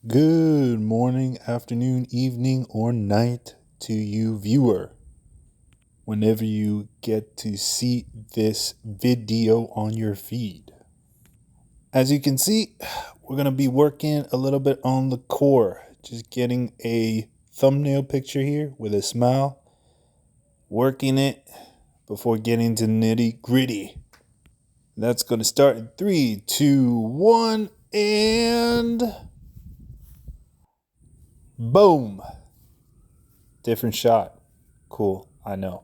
Good morning, afternoon, evening, or night to you, viewer. Whenever you get to see this video on your feed. As you can see, we're going to be working a little bit on the core. Just getting a thumbnail picture here with a smile. Working it before getting to nitty gritty. That's going to start in 3, 2, 1, and boom. Different shot. Cool, I know.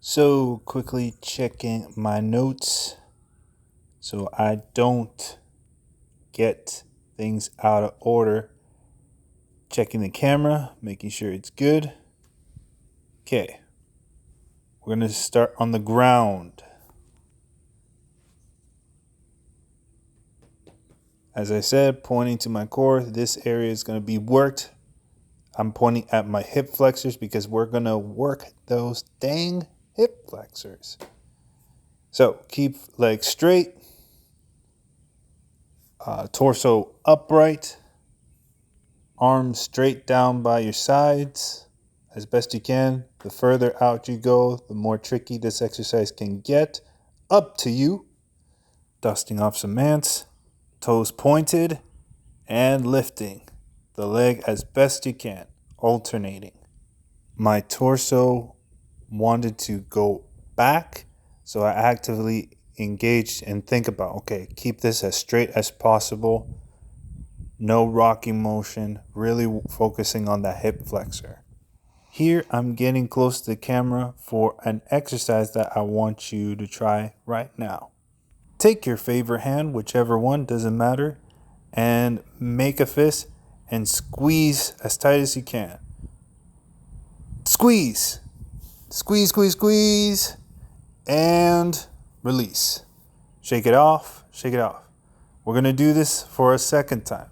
So quickly checking my notes so I don't get things out of order. Checking the camera, making sure it's good. Okay, we're going to start on the ground. As I said, pointing to my core, this area is going to be worked. I'm pointing at my hip flexors because we're going to work those dang hip flexors. So keep legs straight, torso upright, arms straight down by your sides as best you can. The further out you go, the more tricky this exercise can get. Up to you. Dusting off some ants, toes pointed, and lifting the leg as best you can, alternating. My torso wanted to go back, so I actively engaged and think about, okay, keep this as straight as possible. No rocking motion, really focusing on that hip flexor. Here I'm getting close to the camera for an exercise that I want you to try right now. Take your favorite hand, whichever one, doesn't matter, and make a fist and squeeze as tight as you can. Squeeze, squeeze, squeeze, squeeze, and release. Shake it off, shake it off. We're going to do this for a second time.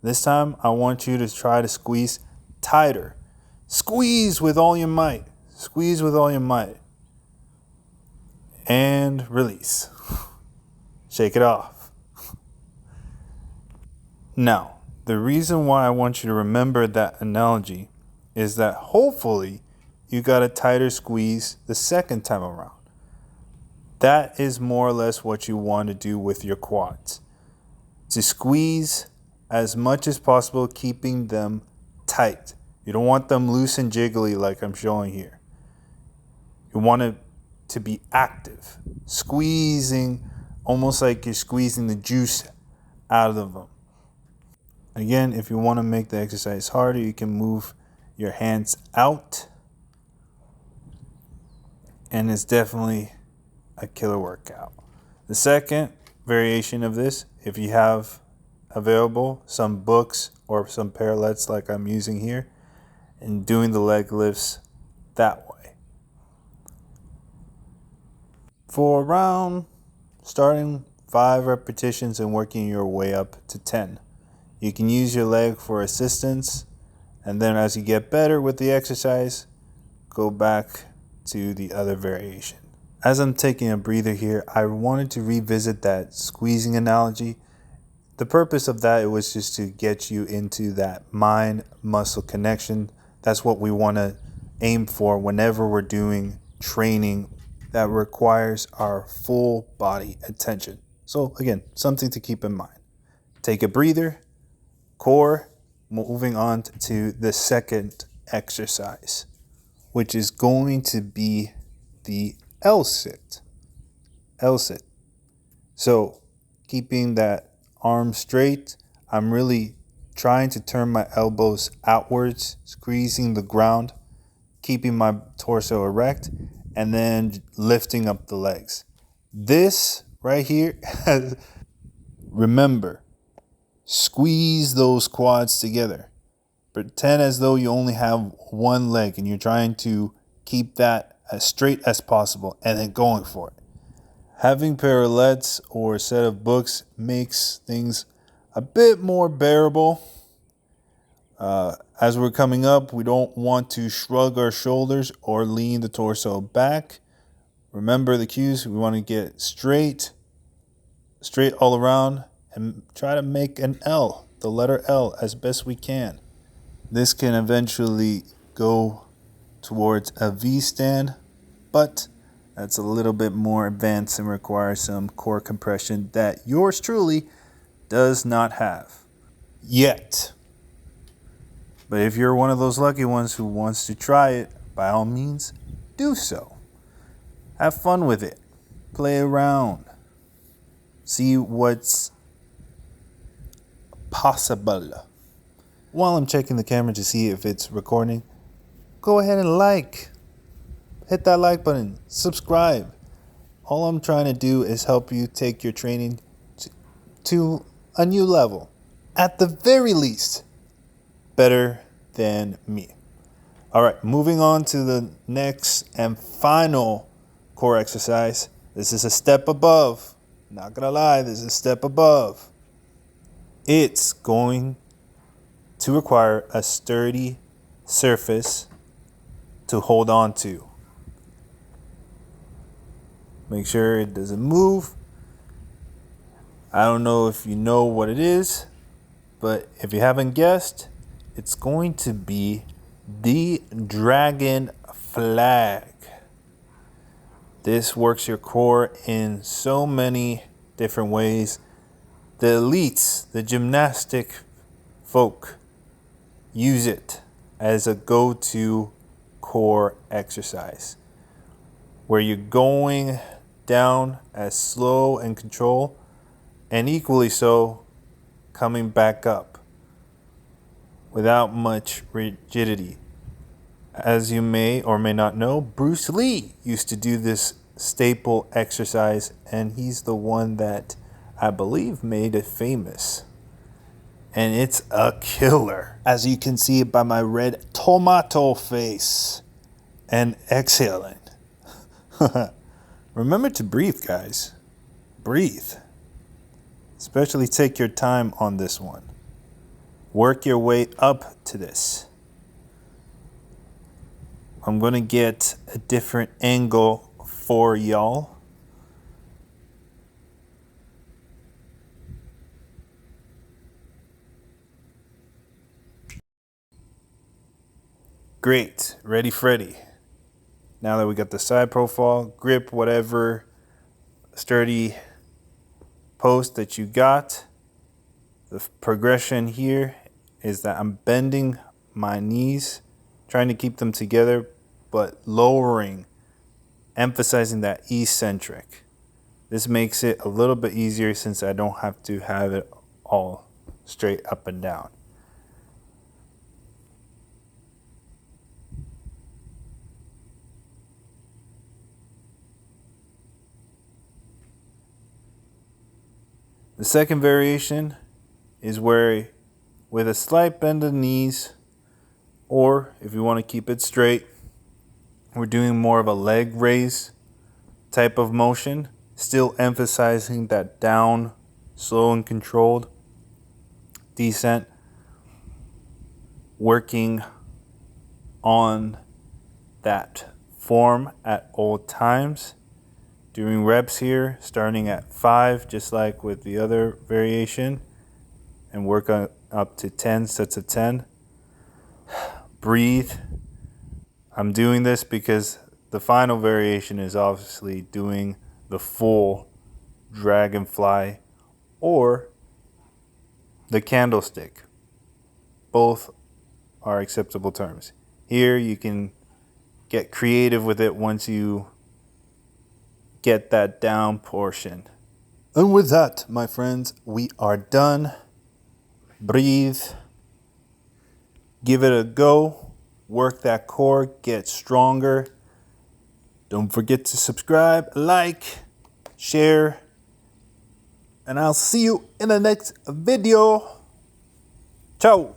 This time, I want you to try to squeeze tighter. Squeeze with all your might. Squeeze with all your might. And release. Shake it off. Now, the reason why I want you to remember that analogy is that hopefully you got a tighter squeeze the second time around. That is more or less what you want to do with your quads. To squeeze as much as possible, keeping them tight. You don't want them loose and jiggly like I'm showing here. You want it to be active, squeezing almost like you're squeezing the juice out of them. Again, if you want to make the exercise harder, you can move your hands out, and it's definitely a killer workout. The second variation of this, if you have available some books or some parallettes like I'm using here, and doing the leg lifts that way. For around starting 5 repetitions and working your way up to 10. You can use your leg for assistance, and then as you get better with the exercise, go back to the other variation. As I'm taking a breather here, I wanted to revisit that squeezing analogy. The purpose of that was just to get you into that mind-muscle connection. That's what we want to aim for whenever we're doing training that requires our full body attention. So again, something to keep in mind. Take a breather, core, moving on to the second exercise, which is going to be the L-sit. L-sit. So keeping that arm straight, I'm really trying to turn my elbows outwards, squeezing the ground, keeping my torso erect, and then lifting up the legs. This right here, remember, squeeze those quads together. Pretend as though you only have one leg and you're trying to keep that as straight as possible and then going for it. Having parallettes or a set of books makes things a bit more bearable. As we're coming up, we don't want to shrug our shoulders or lean the torso back. Remember the cues. We want to get straight all around, and try to make an L, the letter L, as best we can. This can eventually go towards a V stand, but that's a little bit more advanced and requires some core compression that yours truly does not have yet. But if you're one of those lucky ones who wants to try it, by all means, do so. Have fun with it. Play around. See what's possible. While I'm checking the camera to see if it's recording, go ahead and hit that like button, subscribe. All I'm trying to do is help you take your training to a new level. At the very least, better than me. All right, moving on to the next and final core exercise. This is a step above. Not gonna lie, this is a step above. It's going to require a sturdy surface to hold on to. Make sure it doesn't move. I don't know if you know what it is, but if you haven't guessed, it's going to be the dragon flag. This works your core in so many different ways. The elites, the gymnastic folk, use it as a go-to core exercise where you're going down as slow and control, and equally so coming back up without much rigidity. As you may or may not know, Bruce Lee used to do this staple exercise, and he's the one that I believe made it famous. And it's a killer, as you can see by my red tomato face. And exhaling. Remember to breathe, guys. Breathe. Especially take your time on this one. Work your way up to this. I'm going to get a different angle for y'all. Great. Ready, Freddy. Now that we got the side profile, grip, whatever sturdy post that you got, the progression here is that I'm bending my knees, trying to keep them together, but lowering, emphasizing that eccentric. This makes it a little bit easier since I don't have to have it all straight up and down. The second variation is where, with a slight bend of the knees, or if you want to keep it straight, we're doing more of a leg raise type of motion, still emphasizing that down, slow and controlled descent, working on that form at all times. Doing reps here, starting at 5, just like with the other variation, and work on up to 10 sets of 10. Breathe. I'm doing this because the final variation is obviously doing the full dragonfly or the candlestick. Both are acceptable terms. Here you can get creative with it once you get that down portion. And with that, my friends, we are done. Breathe. Give it a go. Work that core. Get stronger. Don't forget to subscribe, like, share, and I'll see you in the next video. Ciao.